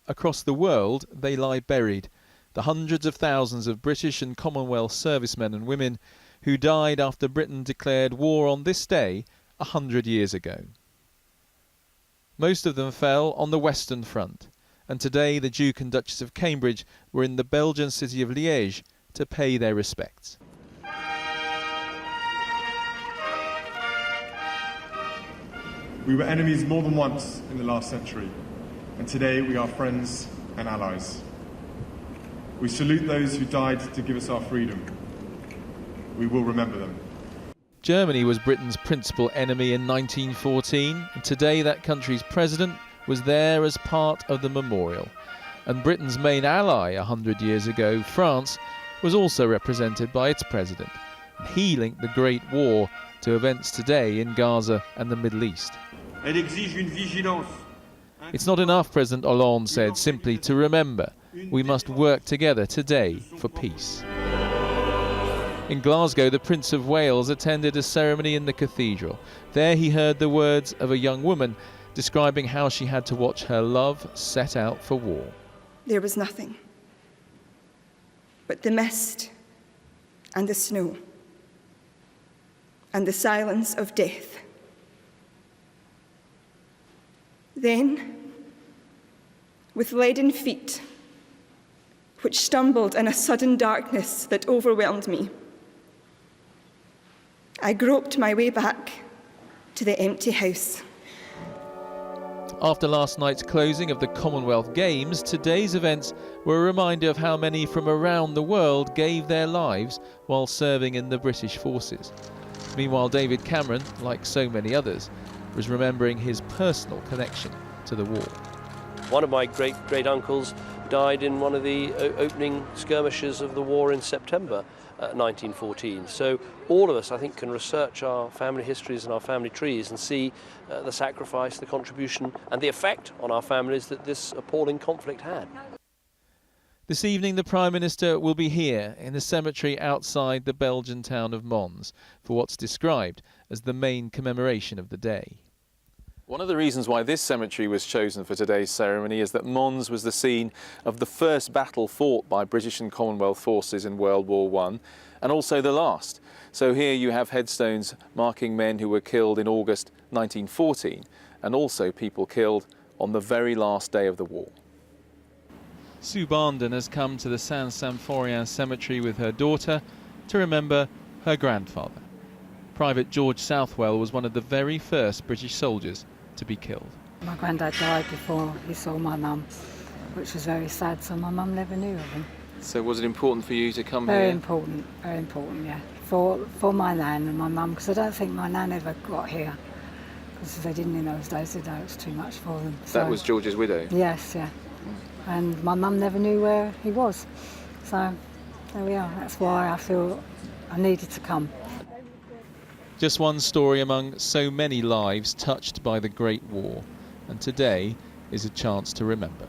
Across the world, they lie buried. The hundreds of thousands of British and Commonwealth servicemen and women who died after Britain declared war on this day 100 years ago. Most of them fell on the Western Front, and today the Duke and Duchess of Cambridge were in the Belgian city of Liège to pay their respects. We were enemies more than once in the last century, and today we are friends and allies. We salute those who died to give us our freedom. We will remember them. Germany was Britain's principal enemy in 1914, and today that country's president was there as part of the memorial. And Britain's main ally 100 years ago, France, was also represented by its president. And he linked the Great War to events today in Gaza and the Middle East. It's not enough, President Hollande said, simply to remember. We must work together today for peace. In Glasgow, the Prince of Wales attended a ceremony in the cathedral. There he heard the words of a young woman describing how she had to watch her love set out for war. There was nothing but the mist and the snow and the silence of death. Then, with leaden feet, which stumbled in a sudden darkness that overwhelmed me, I groped my way back to the empty house. After last night's closing of the Commonwealth Games, today's events were a reminder of how many from around the world gave their lives while serving in the British forces. Meanwhile, David Cameron, like so many others, was remembering his personal connection to the war. One of my great-uncles died in one of the opening skirmishes of the war in September 1914. So all of us, I think, can research our family histories and our family trees and see the sacrifice, the contribution and the effect on our families that this appalling conflict had. This evening the Prime Minister will be here in the cemetery outside the Belgian town of Mons for what's described as the main commemoration of the day. One of the reasons why this cemetery was chosen for today's ceremony is that Mons was the scene of the first battle fought by British and Commonwealth forces in World War I, and also the last. So here you have headstones marking men who were killed in August 1914, and also people killed on the very last day of the war. Sue Barndon has come to the Saint-Symphorien cemetery with her daughter to remember her grandfather. Private George Southwell was one of the very first British soldiers to be killed. My granddad died before he saw my mum, which was very sad, so my mum never knew of him. So was it important for you to come Very here? important, yeah. For my nan and my mum, because I don't think my nan ever got here, because they didn't in those days, did they? It was too much for them. That was George's widow? Yes, yeah. And my mum never knew where he was. So there we are. That's why I feel I needed to come. Just one story among so many lives touched by the Great War, and today is a chance to remember.